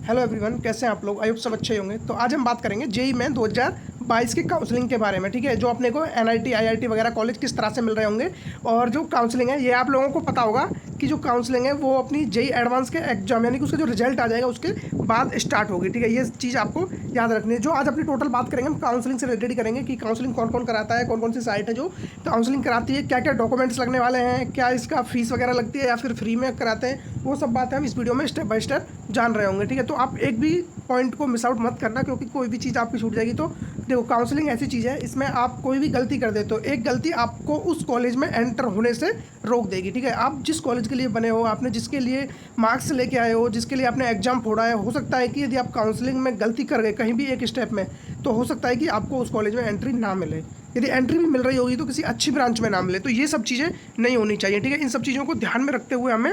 Hello everyone, कैसे हैं आप लोग। आई होप सब अच्छे होंगे। तो आज हम बात करेंगे जेई मेन 2022 की काउंसलिंग के बारे में। ठीक है, जो अपने को एनआईटी आईआईटी वगैरह कॉलेज किस तरह से मिल रहे होंगे और जो काउंसलिंग है ये आप लोगों को पता होगा कि जो काउंसलिंग है वो अपनी जेई एडवांस के एग्जाम यानी कि उसका जो रिजल्ट आ जाएगा उसके बाद स्टार्ट होगी। ठीक है, ये चीज़ आपको याद रखनी है। जो आज अपनी टोटल बात करेंगे हम काउंसलिंग से रिलेटेड करेंगे कि काउंसलिंग कौन कौन कराता है, कौन कौन सी साइट है जो काउंसलिंग कराती है, क्या क्या डॉक्यूमेंट्स लगने वाले हैं, क्या इसका फीस वगैरह लगती है या फिर फ्री में कराते हैं, वो सब बातें हम इस वीडियो में स्टेप बाय स्टेप जान रहे होंगे। ठीक है, तो आप एक भी पॉइंट को मिस आउट मत करना, क्योंकि कोई भी चीज़ आपकी छूट जाएगी। तो देखो, काउंसलिंग ऐसी चीज़ है, इसमें आप कोई भी गलती कर दे तो एक गलती आपको उस कॉलेज में एंटर होने से रोक देगी। ठीक है, आप जिस कॉलेज के लिए बने हो, आपने जिसके लिए मार्क्स लेके आए हो, जिसके लिए आपने एग्जाम फोड़ा है, हो सकता है कि यदि आप काउंसलिंग में गलती कर गए कहीं भी एक स्टेप में, तो हो सकता है कि आपको उस कॉलेज में एंट्री ना मिले। यदि एंट्री भी मिल रही होगी तो किसी अच्छी ब्रांच में ना मिले। तो ये सब चीज़ें नहीं होनी चाहिए। ठीक है, इन सब चीज़ों को ध्यान में रखते हुए हमें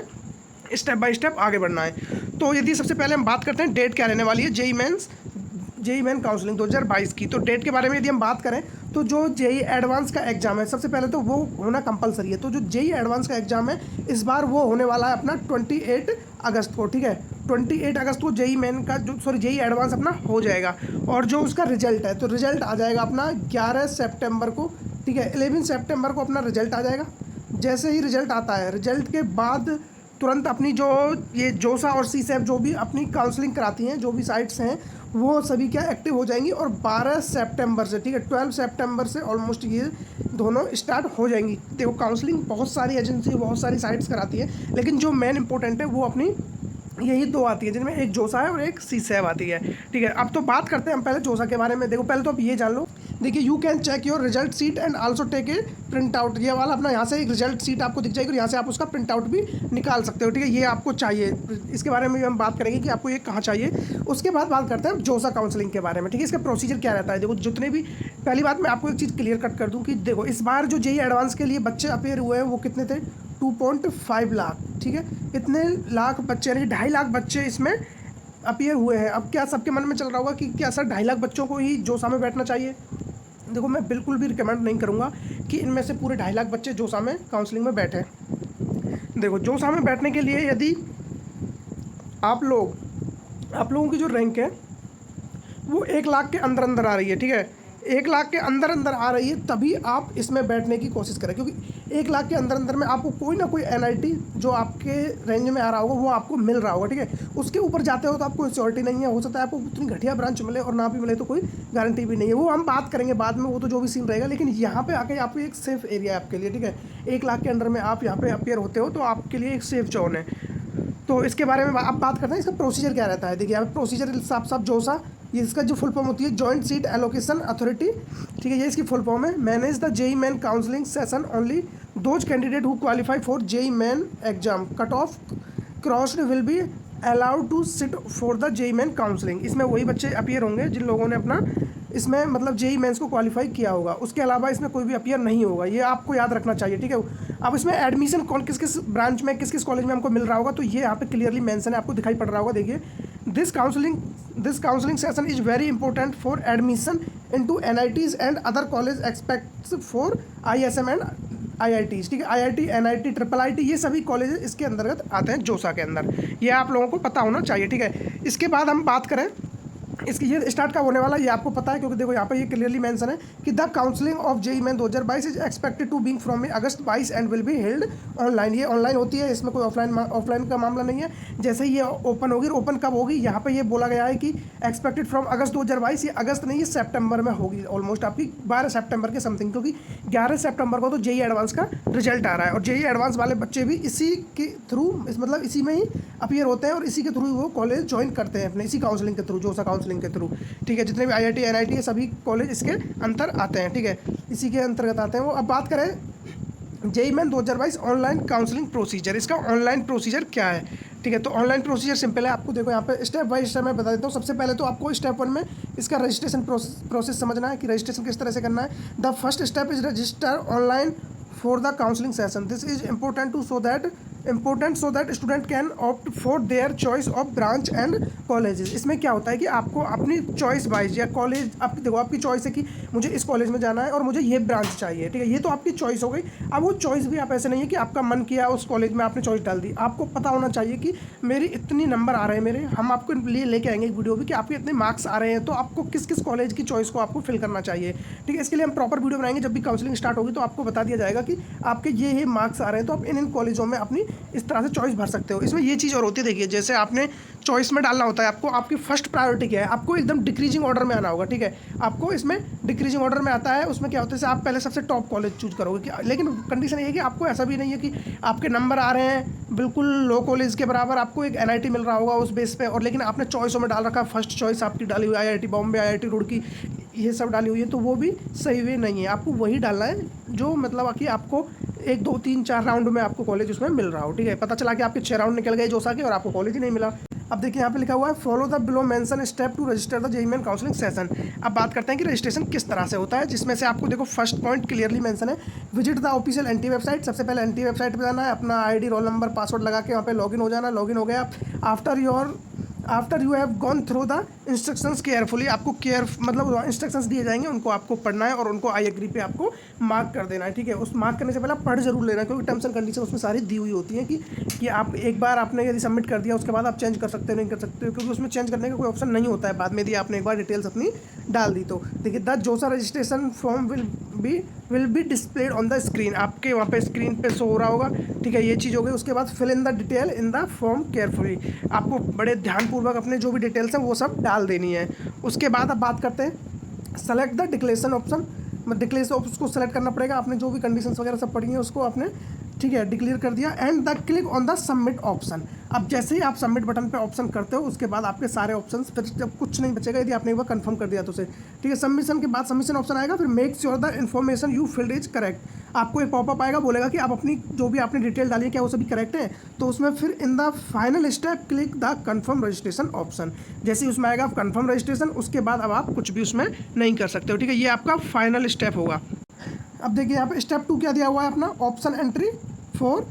स्टेप बाय स्टेप आगे बढ़ना है। तो यदि सबसे पहले हम बात करते हैं डेट क्या रहने वाली है जेई मेन काउंसलिंग 2022 की। तो डेट के बारे में यदि हम बात करें तो जो जेई एडवांस का एग्जाम है, सबसे पहले तो वो होना कंपलसरी है। तो जो जेई एडवांस का एग्जाम है इस बार वो होने वाला है अपना 28 अगस्त को। ठीक है, 28 अगस्त को जेई मेन का जेई एडवांस अपना हो जाएगा। और जो उसका रिजल्ट है तो रिजल्ट आ जाएगा अपना 11 सितंबर को। ठीक है, 11 सितंबर को अपना रिजल्ट आ जाएगा। जैसे ही रिजल्ट आता है, रिजल्ट के बाद तुरंत अपनी जो ये जोसा और सीसैप जो भी अपनी काउंसलिंग कराती हैं, जो भी साइट्स हैं, वो सभी क्या एक्टिव हो जाएंगी। और 12 सितंबर से, ठीक है, 12 सितंबर से ऑलमोस्ट ये दोनों स्टार्ट हो जाएंगी। देखो, काउंसलिंग बहुत सारी एजेंसी, बहुत सारी साइट्स कराती है, लेकिन जो मेन इंपॉर्टेंट है वो अपनी यही दो आती है, जिनमें एक जोसा है और एक सीसैप आती है। ठीक है, अब तो बात करते हैं हम पहले जोसा के बारे में। देखो, पहले तो आप ये जान लो, देखिए, you can check your result sheet and also take a print out. ये वाला अपना यहाँ से एक रिजल्ट सीट आपको दिख जाएगी और यहाँ से आप उसका प्रिंट आउट भी निकाल सकते हो। ठीक है, ये आपको चाहिए। इसके बारे में भी हम बात करेंगे कि आपको ये कहाँ चाहिए। उसके बाद बात करते हैं जोसा काउंसलिंग के बारे में। ठीक है, इसका प्रोसीजर क्या रहता है। देखो, जितने भी, पहली बात मैं आपको एक चीज़ क्लियर कट कर दूँ कि देखो, इस बार जो जेई एडवांस के लिए बच्चे अपेयर हुए हैं वो कितने थे, 2.5 लाख। ठीक है, इतने लाख बच्चे यानी 2.5 लाख बच्चे इसमें अपेयर हुए हैं। अब क्या सबके मन में चल रहा होगा कि क्या सर 2.5 लाख बच्चों को ही जोसा में बैठना चाहिए। देखो, मैं बिल्कुल भी रिकमेंड नहीं करूँगा कि इनमें से पूरे 2.5 लाख बच्चे जोसा में काउंसलिंग में बैठे। देखो, जोसा में बैठने के लिए यदि आप लोगों की जो रैंक है वो 1 लाख के अंदर अंदर आ रही है। ठीक है, 1 लाख के अंदर अंदर आ रही है तभी आप इसमें बैठने की कोशिश करें, क्योंकि 1 लाख के अंदर अंदर में आपको कोई ना कोई एनआईटी जो आपके रेंज में आ रहा होगा वो आपको मिल रहा होगा। ठीक है, उसके ऊपर जाते हो तो आपको श्योरिटी नहीं है, हो सकता है आपको उतनी घटिया ब्रांच मिले और ना भी मिले तो कोई गारंटी भी नहीं है। वो हम बात करेंगे बाद में, वो तो जो भी सीन रहेगा। लेकिन यहाँ पे आके आपको एक सेफ एरिया है आपके लिए। ठीक है, 1 लाख के अंडर में आप यहाँ पे अपेयर होते हो तो आपके लिए एक सेफ जोन है। तो इसके बारे में आप बात करते हैं, इसका प्रोसीजर क्या रहता है। देखिए, यहाँ पे प्रोसीजर साफ साफ जोसा, ये इसका जो फुल फॉर्म होती है जॉइंट सीट एलोकेशन अथॉरिटी। ठीक है, ये इसकी फुल फॉर्म है। Manage the JEE Main counselling session only those candidate who qualify for JEE Main exam cut off crossed will be allowed to sit for the JEE Main counselling. इसमें वही बच्चे appear होंगे जिन लोगों ने अपना इसमें मतलब जेई मेंस को क्वालिफाई किया होगा। उसके अलावा इसमें कोई भी अपियर नहीं होगा, ये आपको याद रखना चाहिए। ठीक है, अब इसमें एडमिशन कौन किस किस ब्रांच में किस किस कॉलेज में हमको मिल रहा होगा तो ये यहाँ पे क्लियरली मेंशन है, आपको दिखाई पड़ रहा होगा। देखिए, this counselling session is very important for admission into NITs and other college aspects for ISM and IITs. ठीक है, आईआईटी, एनआईटी, ट्रिपल आईटी, ये सभी कॉलेज इसके अंतर्गत आते हैं जोसा के अंदर। ये आप लोगों को पता होना चाहिए। ठीक है, इसके बाद हम बात करें इसकी, ये स्टार्ट कब होने वाला है ये आपको पता है, क्योंकि देखो यहाँ पर ये क्लियरली मेंशन है कि the counselling of JEE Main 2022 is expected to being from August 22 and will be held online. ये ऑनलाइन होती है, इसमें कोई ऑफलाइन का मामला नहीं है। जैसे ही ये ओपन होगी, ओपन कब होगी, यहाँ पे ये बोला गया है कि एक्सपेक्टेड फ्रॉम अगस्त 2022, ये अगस्त नहीं, ये सितंबर में होगी ऑलमोस्ट आपकी 12 सितंबर के समथिंग, क्योंकि 11 सितंबर को तो जेई एडवांस का रिजल्ट आ रहा है और जेई एडवांस वाले बच्चे भी इसी के थ्रू, मतलब इसी में ही अपियर होते हैं और इसी के थ्रू वो कॉलेज ज्वाइन करते हैं अपने, इसी काउंसलिंग के थ्रू, जोसा काउंसलिंग के थ्रू। ठीक है, जितने भी आईआईटी, एनआईटी, सभी कॉलेज इसके अंतर आते हैं। ठीक है, इसी के अंतर्गत आते हैं वो। अब बात करें JEE Main 2022 online counselling procedure, इसका ऑनलाइन प्रोसीजर क्या है। ठीक है, तो ऑनलाइन प्रोसीजर सिंपल है। आपको देखो यहाँ पे स्टेप बाय स्टेप मैं बता देता हूँ। सबसे पहले तो आपको स्टेप 1 में इसका रजिस्ट्रेशन प्रोसेस समझना है कि रजिस्ट्रेशन किस तरह से करना है। The first step is register online for the counselling session. This is important to so that important so that student can opt for their choice of branch and colleges. इसमें क्या होता है कि आपको अपनी चॉइस वाइज या college, आप देखो आपकी चॉइस है कि मुझे इस कॉलेज में जाना है और मुझे ये ब्रांच चाहिए, ठीक है, ये तो आपकी चॉइस हो गई। अब वो चॉइस भी आप ऐसे नहीं है कि आपका मन किया उस कॉलेज में आपने चॉइस डाल दी, आपको पता होना चाहिए कि मेरी इतनी नंबर आ रहे हैं मेरे, हम आपको लिए लेके आएंगे एक वीडियो भी कि आपके इतने मार्क्स आ रहे हैं, तो आपको किस किस कॉलेज की चॉइस को आपको फिल करना चाहिए, ठीक है। इसके लिए हम प्रॉपर वीडियो बनाएंगे, जब भी काउंसलिंग स्टार्ट होगी तो आपको बता दिया जाएगा कि आपके ये मार्क्स आ रहे हैं तो आप इन कॉलेजों में अपनी इस तरह से चॉइस भर सकते हो। इसमें ये चीज़ और होती है, देखिए जैसे आपने चॉइस में डालना होता है आपको, आपकी फर्स्ट प्रायोरिटी क्या है, आपको एकदम डिक्रीजिंग ऑर्डर में आना होगा, ठीक है। आपको इसमें डिक्रीजिंग ऑर्डर में आता है, उसमें क्या होता है आप पहले सबसे टॉप कॉलेज चूज करोगे, लेकिन कंडीशन ये है कि आपको ऐसा भी नहीं है कि आपके नंबर आ रहे हैं बिल्कुल लो कॉलेज के बराबर, आपको एक NIT मिल रहा होगा उस बेस पे, और लेकिन आपने चॉइसों में डाल रखा है फर्स्ट चॉइस आपकी डाली हुई IIT बॉम्बे, IIT रुड़की, ये सब डाली हुई है, तो वो भी सही वे नहीं है। आपको वही डालना है जो मतलब कि आपको 1 2 3 4 राउंड में आपको कॉलेज उसमें मिल रहा हो, ठीक है। पता चला कि आपके 6 राउंड निकल गए जोसा के और आपको कॉलेज ही नहीं मिला। अब देखिए यहाँ पे लिखा हुआ है follow the below mention step to register the JEE Main counselling session. अब बात करते हैं कि रजिस्ट्रेशन किस तरह से होता है, जिसमें से आपको देखो फर्स्ट पॉइंट क्लियरली मेंशन है, visit the official NT website. सबसे पहले NT वेबसाइट पे जाना है, अपना ID रोल नंबर पासवर्ड लगा के वहाँ पे लॉगिन हो जाना। लॉगिन हो गया, after you have gone through the instructions carefully, आपको मतलब इंस्ट्रक्शंस दिए जाएंगे, उनको आपको पढ़ना है और उनको आई एग्री पे आपको मार्क कर देना है, ठीक है। उस मार्क करने से पहले आप पढ़ जरूर लेना, क्योंकि टर्म्स एंड कंडीशन उसमें सारी दी हुई होती हैं कि आप एक बार आपने यदि सबमिट कर दिया उसके बाद आप चेंज कर सकते हो नहीं कर सकते हो, क्योंकि उसमें चेंज करने का कोई ऑप्शन नहीं होता है बाद में, यदि आपने एक बार डिटेल्स अपनी डाल दी तो। देखिए द जोसा registration form will be displayed on the screen, आपके वहाँ पे स्क्रीन पे शो हो रहा होगा, ठीक है। ये चीज़ हो गई। उसके बाद fill in the detail in the form carefully, आपको बड़े ध्यानपूर्वक अपने जो भी डिटेल्स हैं वो सब डाल देनी है। उसके बाद अब बात करते हैं select the declaration option, declaration option को सेलेक्ट करना पड़ेगा, आपने जो भी कंडीशंस वगैरह सब पढ़ी हैं उसको आपने, ठीक है, डिक्लेयर कर दिया। And the click on the submit option, अब जैसे ही आप सबमिट बटन पे ऑप्शन करते हो उसके बाद आपके सारे ऑप्शंस, फिर जब कुछ नहीं बचेगा यदि आपने एक बार कंफर्म कर दिया तो उसे, ठीक है। सबमिशन के बाद सबमिशन ऑप्शन आएगा, फिर make sure the information you field is correct, आपको एक पॉपअप आएगा, बोलेगा कि आप अपनी जो भी आपने डिटेल डाली है क्या वो सभी करेक्ट है, तो उसमें फिर in the final step click the confirm registration option, जैसे ही उसमें आएगा कन्फर्म रजिस्ट्रेशन, उसके बाद अब आप कुछ भी उसमें नहीं कर सकते हो, ठीक है। ये आपका फाइनल स्टेप होगा। अब देखिए यहाँ पे स्टेप 2 क्या दिया हुआ है अपना, ऑप्शन एंट्री फॉर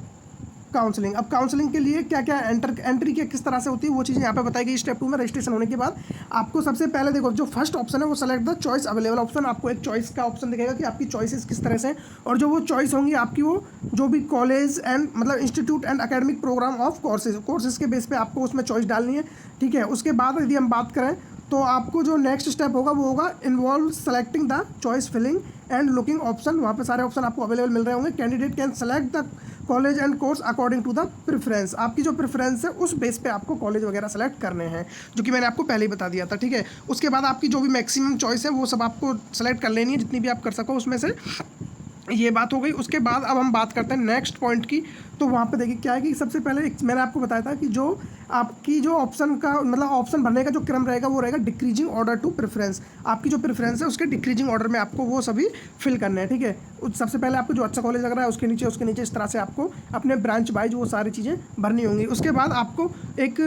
काउंसलिंग। अब काउंसलिंग के लिए क्या क्या एंट्री क्या किस तरह से होती है वो चीज़ यहाँ पे बताई गई। स्टेप 2 में रजिस्ट्रेशन होने के बाद आपको सबसे पहले देखो जो फर्स्ट ऑप्शन है वो select the choice available option, आपको एक चॉइस का ऑप्शन दिखेगा कि आपकी चॉइसेस किस तरह से हैं, और जो वो चॉइस होंगी आपकी वो जो भी कॉलेज एंड मतलब institute and academic program of courses के बेस पे आपको उसमें चॉइस डालनी है, ठीक है। उसके बाद यदि हम बात करें तो आपको जो नेक्स्ट स्टेप होगा वो होगा involve selecting the choice filling and looking option, वहाँ पे सारे ऑप्शन आपको अवेलेबल मिल रहे होंगे। Candidate can select the college and course according to the preference, आपकी जो प्रेफरेंस है उस बेस पे आपको कॉलेज वगैरह सेलेक्ट करने हैं, जो कि मैंने आपको पहले ही बता दिया था, ठीक है। उसके बाद आपकी जो भी मैक्सिमम चॉइस है वो सब आपको सेलेक्ट कर लेनी है, जितनी भी आप कर सको उसमें से, ये बात हो गई। उसके बाद अब हम बात करते हैं नेक्स्ट पॉइंट की, तो वहाँ पे देखिए क्या है कि सबसे पहले मैंने आपको बताया था कि जो आपकी जो ऑप्शन का मतलब ऑप्शन भरने का जो क्रम रहेगा वो रहेगा डिक्रीजिंग ऑर्डर टू प्रेफरेंस, आपकी जो प्रेफरेंस है उसके डिक्रीजिंग ऑर्डर में आपको वो सभी फिल करने हैं, ठीक है। सबसे पहले आपको जो अच्छा कॉलेज लग रहा है उसके नीचे इस तरह से आपको अपने ब्रांच वाइज वो सारी चीज़ें भरनी होंगी। उसके बाद आपको एक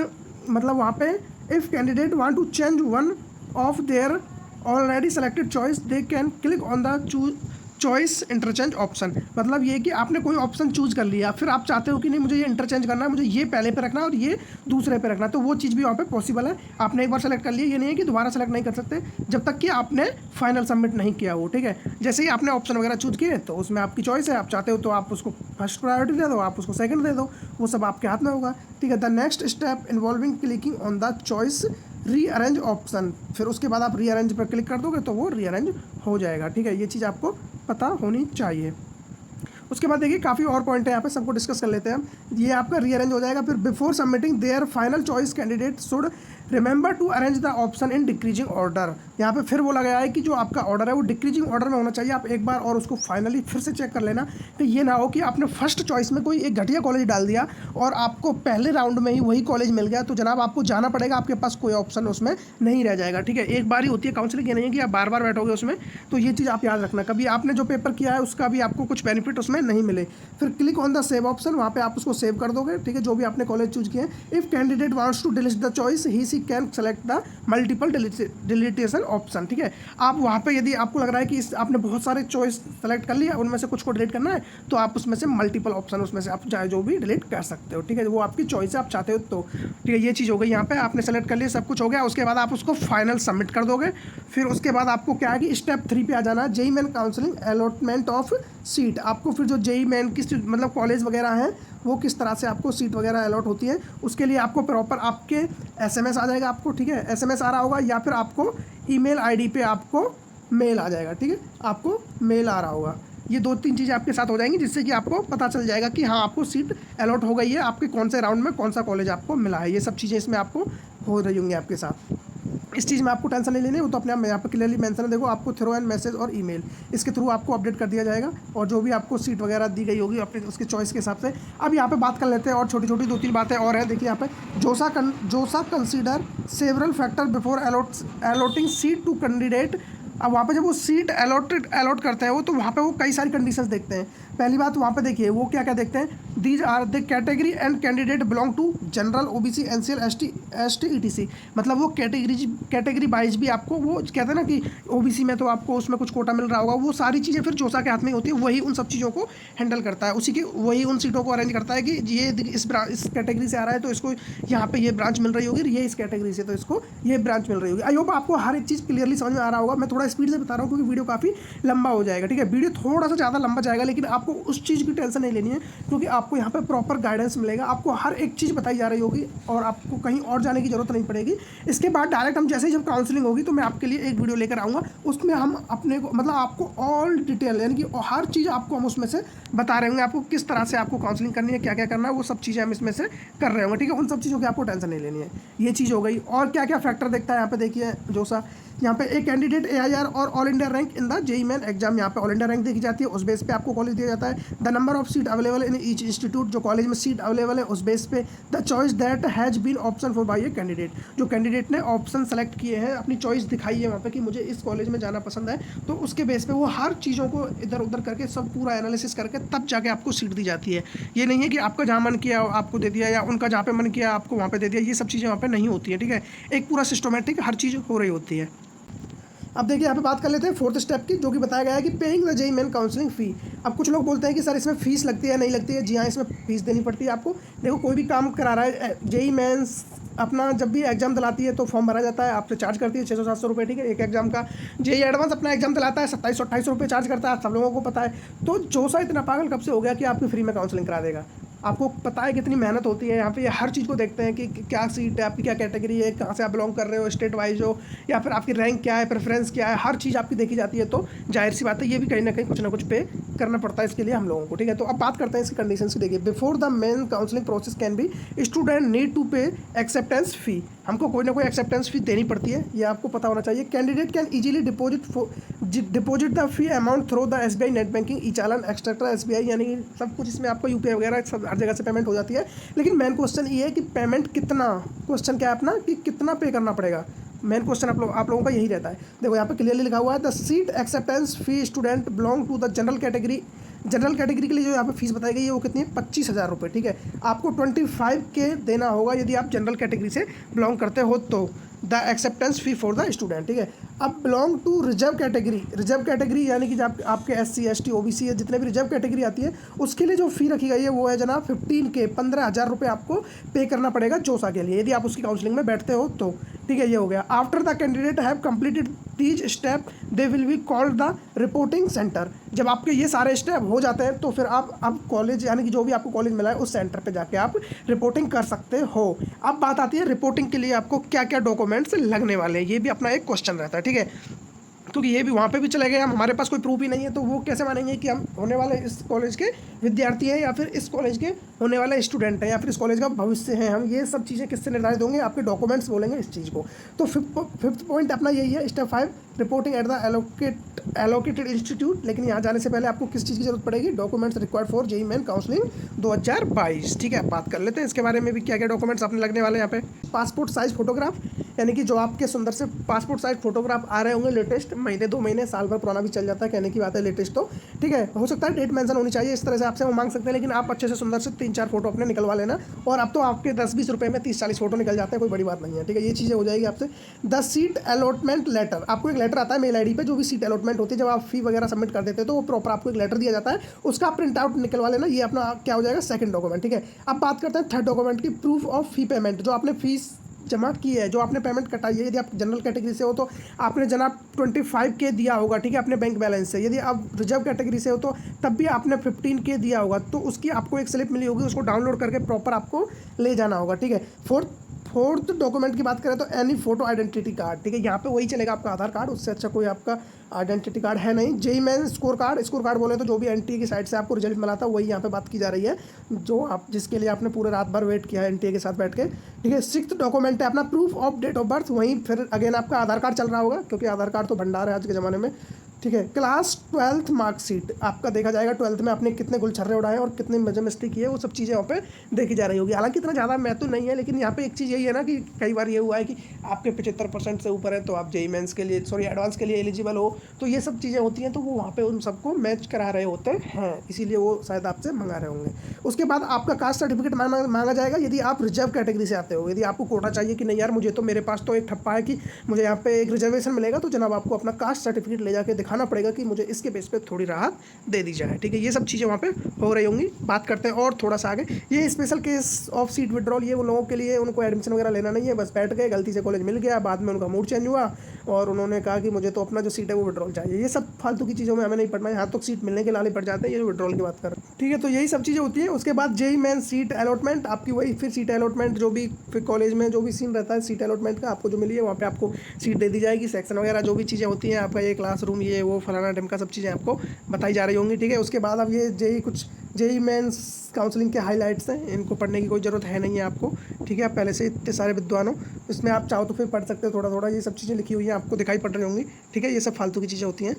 मतलब वहाँ पे if candidate want to change one of their already selected choice they can click on the choice interchange option, मतलब ये कि आपने कोई ऑप्शन चूज कर लिया, फिर आप चाहते हो कि नहीं मुझे ये इंटरचेंज करना है, मुझे ये पहले पे रखना है और ये दूसरे पे रखना है, तो वो चीज़ भी वहाँ पे पॉसिबल है। आपने एक बार सेलेक्ट कर लिया, ये नहीं है कि दोबारा सेलेक्ट नहीं कर सकते जब तक कि आपने फाइनल सबमिट नहीं किया हो, ठीक है। जैसे ही आपने ऑप्शन वगैरह चूज किए तो उसमें आपकी चॉइस है, आप चाहते हो तो आप उसको फर्स्ट प्रायोरिटी दे दो, आप उसको सेकंड दे दो, वो सब आपके हाथ में होगा, ठीक है। The next step involving clicking on the choice rearrange option, फिर उसके बाद आप रीअरेंज पर क्लिक कर दोगे तो वो रीअरेंज हो जाएगा, ठीक है। ये चीज़ आपको पता होनी चाहिए। उसके बाद देखिए काफ़ी और पॉइंट है यहाँ पे, सबको डिस्कस कर लेते हैं हम। ये आपका रीअरेंज हो जाएगा। फिर before submitting their final choice candidate should remember to arrange the option in decreasing order, यहाँ पे फिर बोला गया है कि जो आपका ऑर्डर है वो डिक्रीजिंग ऑर्डर में होना चाहिए। आप एक बार और उसको फाइनली फिर से चेक कर लेना, तो ये ना हो कि आपने फर्स्ट चॉइस में कोई एक घटिया कॉलेज डाल दिया और आपको पहले राउंड में ही वही कॉलेज मिल गया, तो जनाब आपको जाना पड़ेगा, आपके पास कोई ऑप्शन उसमें नहीं रह जाएगा, ठीक है। एक बार ही होती है काउंसलिंग, ये नहीं है कि आप बार बार बैठोगे उसमें, तो ये चीज़ आप याद रखना, कभी आपने जो पेपर किया है उसका भी आपको कुछ बेनिफिट उसमें नहीं मिले। फिर click on the save option, वहाँ पे आप उसको सेव कर दोगे, ठीक है, जो भी आपने कॉलेज चूज किए हैं। If candidate wants to delete the choice he she OBC can select the multiple deletion option, ठीक है। आप वहाँ पे यदि आपको लग रहा है कि आपने बहुत सारे चॉइस सेलेक्ट कर लिया, उनमें से कुछ को डिलीट करना है, तो आप उसमें से मल्टीपल ऑप्शन उसमें से आप चाहे जो भी डिलीट कर सकते हो, ठीक है। वो आपकी चॉइस है, आप चाहते हो तो, ठीक है। ये चीज़ हो गई, यहाँ पे आपने सेलेक्ट कर लिया, सब कुछ हो गया। उसके बाद आप उसको फाइनल सबमिट कर दोगे। फिर उसके बाद आपको क्या है कि स्टेप 3 पे आ जाना है, JEE main counselling allotment of seat. आपको फिर जो जेईई मेन की मतलब कॉलेज वगैरह हैं वो किस तरह से आपको सीट वगैरह अलॉट होती है, उसके लिए आपको प्रॉपर आपके SMS आ जाएगा आपको, ठीक है। SMS आ रहा होगा या फिर आपको ईमेल ID पे आपको मेल आ जाएगा, ठीक है। आपको मेल आ रहा होगा। ये 2-3 चीज़ें आपके साथ हो जाएंगी, जिससे कि आपको पता चल जाएगा कि हाँ आपको सीट अलॉट हो गई है, आपके कौन से राउंड में कौन सा कॉलेज आपको मिला है। ये सब चीज़ें इसमें आपको हो रही होंगी आपके साथ। इस चीज़ में आपको टेंशन नहीं लेनी है, वो तो अपने आप यहाँ पर क्लियरली मेंशन है। देखो आपको थ्रू एंड मैसेज और ईमेल, इसके थ्रू आपको अपडेट कर दिया जाएगा, और जो भी आपको सीट वगैरह दी गई होगी अपने उसके चॉइस के हिसाब से। अब यहाँ पे बात कर लेते हैं और छोटी छोटी 2-3 बातें और हैं। देखिए यहाँ पे JoSAA consider several factor before allotting seat to candidate. अब वहाँ पे जब वो सीट अलॉट करते हैं वो, तो वहाँ पे वो कई सारी कंडीशंस देखते हैं। पहली बात वहाँ पे देखिए वो क्या क्या देखते हैं, these are the category and candidate belong to general, OBC, NCL, ST ETC। मतलब वो कैटेगरी वाइज भी आपको, वो कहते हैं ना कि OBC में तो आपको उसमें कुछ कोटा मिल रहा होगा, वो सारी चीज़ें फिर जोसा के हाथ में होती है। वही उन सब चीज़ों को हैंडल करता है, वही उन सीटों को अरेंज करता है कि ये इस कैटेगरी से आ रहा है तो इसको यहाँ पे ये ब्रांच मिल रही होगी, ये इस कैटेगरी से तो इसको ये ब्रांच मिल रही होगी। आई होप आपको हर एक चीज़ क्लियरली समझ में आ रहा होगा। मैं थोड़ा स्पीड से बता रहा हूँ क्योंकि वीडियो काफ़ी लंबा हो जाएगा, ठीक है। वीडियो थोड़ा सा ज़्यादा लंबा जाएगा, लेकिन आपको उस चीज़ की टेंशन नहीं लेनी है, क्योंकि आपको यहाँ पे प्रॉपर गाइडेंस मिलेगा। आपको हर एक चीज़ बताई जा रही होगी और आपको कहीं और जाने की जरूरत नहीं पड़ेगी। इसके बाद डायरेक्ट हम जैसे ही जब काउंसलिंग होगी तो मैं आपके लिए एक वीडियो लेकर आऊँगा, उसमें हम अपने को मतलब आपको ऑल डिटेल यानी कि हर चीज़ आपको हम उसमें से बता रहे होंगे, आपको किस तरह से आपको काउंसलिंग करनी है, क्या क्या करना है, वो सब चीज़ें हम इसमें से कर रहे होंगे, ठीक है। उन सब चीज़ों की आपको टेंशन नहीं लेनी है। ये चीज़ हो गई। और क्या क्या फैक्टर देखता है यहाँ पे देखिए जोसा, यहाँ पे एक कैंडिडेट AIR और all India rank in the JEE main exam, यहाँ पे ऑल इंडिया रैंक देखी जाती है, उस बेस पे आपको कॉलेज दिया जाता है। The number of seat available in each institute, जो कॉलेज में सीट अवेलेबल है उस बेस पे। The choice that has been option for by a candidate, जो कैंडिडेट ने ऑप्शन सेलेक्ट किए हैं, अपनी चॉइस दिखाई है वहाँ पे कि मुझे इस कॉलेज में जाना पसंद है, तो उसके बेस पे वो हर चीज़ों को इधर उधर करके सब पूरा एनालिसिस करके तब जाके आपको सीट दी जाती है। ये नहीं है कि आपका जहाँ मन किया आपको दे दिया, या उनका जहाँ पे मन किया आपको वहाँ पे दे दिया, ये सब चीज़ें वहाँ पे नहीं होती है, ठीक है। एक पूरा सिस्टमेटिक हर चीज़ हो रही होती है। अब देखिए यहाँ पे बात कर लेते हैं 4th स्टेप की, जो कि बताया गया है कि paying the JEE main counselling फ़ी। अब कुछ लोग बोलते हैं कि सर इसमें फीस लगती है, नहीं लगती है। जी हाँ, इसमें फीस देनी पड़ती है आपको। देखो कोई भी काम करा रहा है, जेईई मेंस अपना जब भी एग्जाम दिलाती है तो फॉर्म भरा जाता है, आपसे चार्ज करती है 600-700 रुपये, ठीक है, एक एग्जाम का। जेईई एडवांस अपना एग्जाम दिलाता है 2700-2800 रुपये चार्ज करता है, सब लोगों को पता है। तो जोसा इतना पागल कब से हो गया कि आपकी फ्री में काउंसलिंग करा देगा? आपको पता है कितनी मेहनत होती है यहाँ पे, हर चीज़ को देखते हैं कि क्या सीट है आपकी, क्या कैटेगरी है, कहाँ से आप बिलोंग कर रहे हो, स्टेट वाइज हो, या फिर आपकी रैंक क्या है, प्रेफरेंस क्या है, हर चीज़ आपकी देखी जाती है। तो जाहिर सी बात है ये भी कहीं ना कहीं कुछ ना कुछ पे करना पड़ता है इसके लिए हम लोगों को, ठीक है। तो अब बात करते हैं इसकी कंडीशंस की। देखिए before the main counselling process can be student need to pay acceptance fee. हमको कोई ना कोई एक्सेप्टेंस फ़ी देनी पड़ती है, ये आपको पता होना चाहिए। Candidate can easily deposit the fee amount through the SBI net banking, E challan, etcetera SBI, यानी कि सब कुछ इसमें आपको UPI वगैरह सब हर जगह से पेमेंट हो जाती है। लेकिन मेन क्वेश्चन ये है कि पेमेंट कितना, क्वेश्चन क्या है अपना कि कितना पे करना पड़ेगा। मेन क्वेश्चन आप लोगों का यही रहता है। देखो यहाँ पे क्लियरली लिखा हुआ है, the seat acceptance fee student belong to the general category. General category के लिए जो यहाँ पे फीस बताई गई है वो कितनी है, 25,000 रुपये, ठीक है। आपको 25K देना होगा यदि आप जनरल कैटेगरी से बिलोंग करते हो तो। The acceptance fee for the student, ठीक है। अब बिलोंग टू रिजर्व कैटेगरी यानी कि जब आपके SC ST OBC है, जितने भी रिजर्व कैटेगरी आती है उसके लिए जो फ़ी रखी गई है वो है जनाब 15K, 15,000 रुपये आपको पे करना पड़ेगा जोसा के लिए, यदि आप उसकी काउंसलिंग में बैठते हो तो, ठीक है। ये हो गया। After the candidate have completed these step they will be called the reporting centre. जब आपके ये सारे स्टेप हो जाते हैं तो फिर आप कॉलेज यानी कि जो भी आपको कॉलेज मिला है उस सेंटर पे जाके आप रिपोर्टिंग कर सकते हो। अब बात आती है रिपोर्टिंग के लिए आपको क्या क्या डॉक्यूमेंट्स लगने वाले हैं, ये भी अपना एक क्वेश्चन रहता है, ठीक है। क्योंकि ये भी वहाँ पे भी चले गए, हम हमारे पास कोई प्रूफ ही नहीं है तो वो कैसे मानेंगे कि हम होने वाले इस कॉलेज के विद्यार्थी हैं या फिर इस कॉलेज के होने वाले स्टूडेंट हैं या फिर इस कॉलेज का भविष्य है हम। ये सब चीज़ें किससे निर्धारित होंगे, आपके डॉक्यूमेंट्स बोलेंगे इस चीज़ को। तो फिफ्थ पॉइंट अपना यही है, step 5 reporting at the allocated institute. लेकिन यहाँ जाने से पहले आपको किस चीज़ की जरूरत पड़ेगी, documents required for JEE main counselling 2022, ठीक है। बात कर लेते हैं इसके बारे में भी क्या क्या डॉक्यूमेंट्स आपने लगने वाले हैं यहाँ पे। पासपोर्ट साइज फोटोग्राफ, यानी कि जो आपके सुंदर से पासपोर्ट साइज फोटोग्राफ आ रहे होंगे लेटेस्ट, महीने 2 महीने साल भर पुराना भी चल जाता है, कहने की बात है लेटेस्ट तो ठीक है। हो सकता है डेट मेंशन होनी चाहिए, इस तरह से आपसे वो मांग सकते हैं, लेकिन आप अच्छे से सुंदर से 3-4 फोटो अपने निकलवा लेना। और अब तो आपके 10-20 रुपये में 30-40 फोटो निकल जाते हैं, कोई बड़ी बात नहीं है, ठीक है। ये चीज़ें हो जाएगी आपसे। 10 सीट अलॉटमेंट लेटर, आपको एक लेटर आता है मेल आईडी पे, जो भी सीट अलॉटमेंट होती है, जब आप फी वगैरह सबमिट कर देते हैं तो वो प्रॉपर आपको एक लेटर दिया जाता है, उसका प्रिंट आउट निकलवा लेना। ये अपना क्या हो जाएगा, सेकंड डॉक्यूमेंट, ठीक है। अब बात करते हैं थर्ड डॉक्यूमेंट की, प्रूफ ऑफ फी पेमेंट, जो आपने फीस जमा की है, जो आपने पेमेंट कटाई है। यदि आप जनरल कैटेगरी से हो तो आपने जनाब 25K दिया होगा, ठीक है, अपने बैंक बैलेंस से। यदि आप रिजर्व कैटेगरी से हो तो तब भी आपने 15K दिया होगा, तो उसकी आपको एक स्लिप मिली होगी, उसको डाउनलोड करके प्रॉपर आपको ले जाना होगा, ठीक है। फोर्थ डॉक्यूमेंट की बात करें तो एनी फोटो आइडेंटिटी कार्ड, ठीक है, यहाँ पे वही चलेगा आपका आधार कार्ड, उससे अच्छा कोई आपका आइडेंटिटी कार्ड है नहीं। जेई मेन स्कोर कार्ड बोले तो जो भी एनटीए की साइड से आपको रिजल्ट मिला था वही यहाँ पे बात की जा रही है, जो आप जिसके लिए आपने पूरे रात भर वेट किया है एनटीए के साथ बैठ के, ठीक है। 6th डॉक्यूमेंट है अपना proof of date of birth, वहीं फिर अगेन आपका आधार कार्ड चल रहा होगा, क्योंकि आधार कार्ड तो भंडार है आज के ज़माने में, ठीक है। क्लास 12th मार्कशीट आपका देखा जाएगा, 12th में आपने कितने गुलछर्रे उड़ाए और कितने मजे मस्ती किए, वो सब चीज़ें वहाँ पे देखी जा रही होगी। हालांकि इतना ज़्यादा मैं तो नहीं है, लेकिन यहाँ पे एक चीज़ यही है ना कि कई बार ये हुआ है कि आपके 75% से ऊपर है तो आप जेई मेंस के लिए एडवांस के लिए एलिजिबल हो, तो ये सब चीज़ें होती हैं, तो वो वहाँ पे उन सबको मैच करा रहे होते हैं, इसीलिए वो शायद आपसे मंगा रहे होंगे। उसके बाद आपका कास्ट सर्टिफिकेट मांगा जाएगा यदि आप रिजर्व कैटेगरी से आते हो। यदि आपको कोटा चाहिए कि नहीं यार मुझे तो, मेरे पास तो एक ठप्पा है कि मुझे यहाँ पे एक रिजर्वेशन मिलेगा, तो जनाब आपको अपना कास्ट सर्टिफिकेट ले जाके दिखाना पड़ेगा कि मुझे इसके बेस पे थोड़ी राहत दे दी जाए, ठीक है। ये सब चीज़ें वहाँ पे हो रही होंगी। बात करते हैं और थोड़ा सा आगे, ये special case of seat withdrawal, ये उन लोगों के लिए उनको एडमिशन वगैरह लेना नहीं है, बस बैठ गए, गलती से कॉलेज मिल गया, बाद में उनका मूड चेंज हुआ और उन्होंने कहा कि मुझे तो अपना जो सीट है वो विड्रॉल चाहिए। ये सब फालतू की चीज़ों में हमें नहीं पड़ना है, यहाँ तो सीट मिलने के लाले पड़ जाते हैं, ये विड्रॉल की बात कर रहे हैं, ठीक है। तो यही सब चीज़ें होती हैं। उसके बाद जेई मेन सीट अलॉटमेंट, आपकी वही फिर सीट अलॉटमेंट, जो भी फिर कॉलेज में जो भी सीन रहता है सीट अलॉटमेंट का, आपको जो मिली है वहाँ पे आपको सीट दे दी जाएगी। सेक्शन वगैरह जो भी चीज़ें होती हैं, आपका ये क्लासरूम, ये वो फलाना ढिमका सब चीज़ें आपको बताई जा रही होंगी, ठीक है। उसके बाद अब ये जेई मेंस काउंसलिंग के हाइलाइट्स हैं, इनको पढ़ने की कोई ज़रूरत है नहीं है आपको, ठीक है। आप पहले से इतने सारे विद्वान हो, इसमें आप चाहो तो फिर पढ़ सकते हो थोड़ा थोड़ा, ये सब चीज़ें लिखी हुई हैं आपको दिखाई पड़ रही होंगी, ठीक है। ये सब फालतू की चीज़ें होती हैं।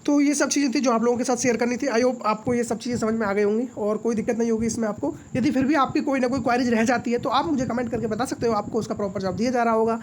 तो ये सब चीज़ें थी जो आप लोगों के साथ शेयर करनी थी। आई होप आपको ये सब चीज़ें समझ में आ गई होंगी और कोई दिक्कत नहीं होगी इसमें आपको। यदि फिर भी आपकी कोई ना कोई क्वारीज रह जाती है तो आप मुझे कमेंट करके बता सकते हो, आपको उसका प्रॉपर जवाब दिया जा रहा होगा।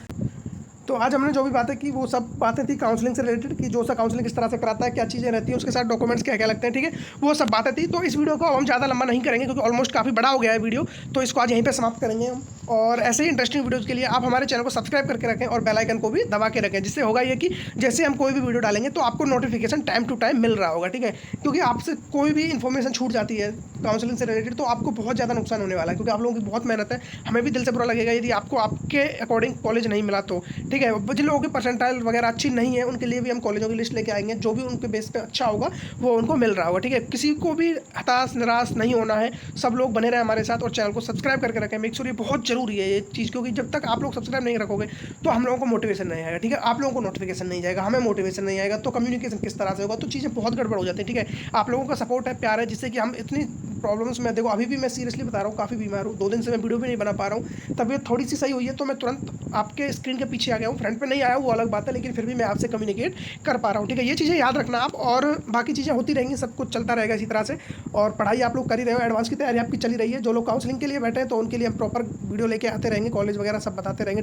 तो आज हमने जो भी बातें की वो सब बातें थी काउंसलिंग से रिलेटेड, कि जो सा काउंसलिंग किस तरह से कराता है, क्या चीज़ें रहती हैं, उसके साथ डॉक्यूमेंट्स क्या क्या लगते हैं, ठीक है, वो सब बातें थी। तो इस वीडियो को हम ज़्यादा लंबा नहीं करेंगे क्योंकि ऑलमोस्ट काफ़ी बड़ा हो गया है वीडियो, तो इसको आज यहीं पे समाप्त करेंगे हम। और ऐसे ही इंटरेस्टिंग वीडियोज़ के लिए आप हमारे चैनल को सब्सक्राइब करके रखें और बेल आइकन को भी दबा के रखें, जिससे होगा ये कि जैसे हम कोई भी वीडियो डालेंगे तो आपको नोटिफिकेशन टाइम टू टाइम मिल रहा होगा, ठीक है। क्योंकि आपसे कोई भी इन्फॉर्मेशन छूट जाती है काउंसलिंग से रिलेटेड तो आपको बहुत ज़्यादा नुकसान होने वाला है, क्योंकि आप लोगों की बहुत मेहनत है। हमें भी दिल से बुरा लगेगा यदि आपको आपके अकॉर्डिंग कॉलेज नहीं मिला तो, ठीक है। जिन लोगों की परसेंटाइल वगैरह अच्छी नहीं है उनके लिए भी हम कॉलेजों की लिस्ट लेके आएंगे, जो भी उनके बेस पे अच्छा होगा वो उनको मिल रहा होगा, ठीक है। किसी को भी हताश निराश नहीं होना है, सब लोग बने रहे हमारे साथ और चैनल को सब्सक्राइब करके रखें। मेक श्योर, ये बहुत जरूरी है ये चीज़, क्योंकि जब तक आप लोग सब्सक्राइब नहीं रखोगे तो हम लोगों को मोटिवेशन नहीं आएगा, ठीक है। आप लोगों को नोटिफिकेशन नहीं जाएगा, हमें मोटिवेशन नहीं आएगा, तो कम्युनिकेशन किस तरह से होगा, तो चीज़ें बहुत गड़बड़ हो जाती है, ठीक है। आप लोगों का सपोर्ट है, प्यार है, जिससे कि हम इतनी प्रॉब्लम्स में, देखो अभी भी मैं सीरियसली बता रहा हूँ, काफ़ी बीमार हूँ, 2 दिन से मैं वीडियो भी नहीं बना पा रहा हूँ। तबीयत थोड़ी सी सही हुई है तो मैं तुरंत आपके स्क्रीन के पीछे आ गया हूँ, फ्रंट पे नहीं आया वो अलग बात है, लेकिन फिर भी मैं आपसे कम्युनिकेट कर पा रहा हूँ, ठीक है। ये चीज़ें याद रखना आप, और बाकी चीज़ें होती रहेंगी, सब कुछ चलता रहेगा इसी तरह से। और पढ़ाई आप लोग कर ही रहे हो, एडवांस की तैयारी आपकी चली रही है। जो लोग काउंसलिंग के लिए बैठे हैं तो उनके लिए हम प्रॉपर वीडियो लेके आते रहेंगे, कॉलेज वगैरह सब बताते रहेंगे।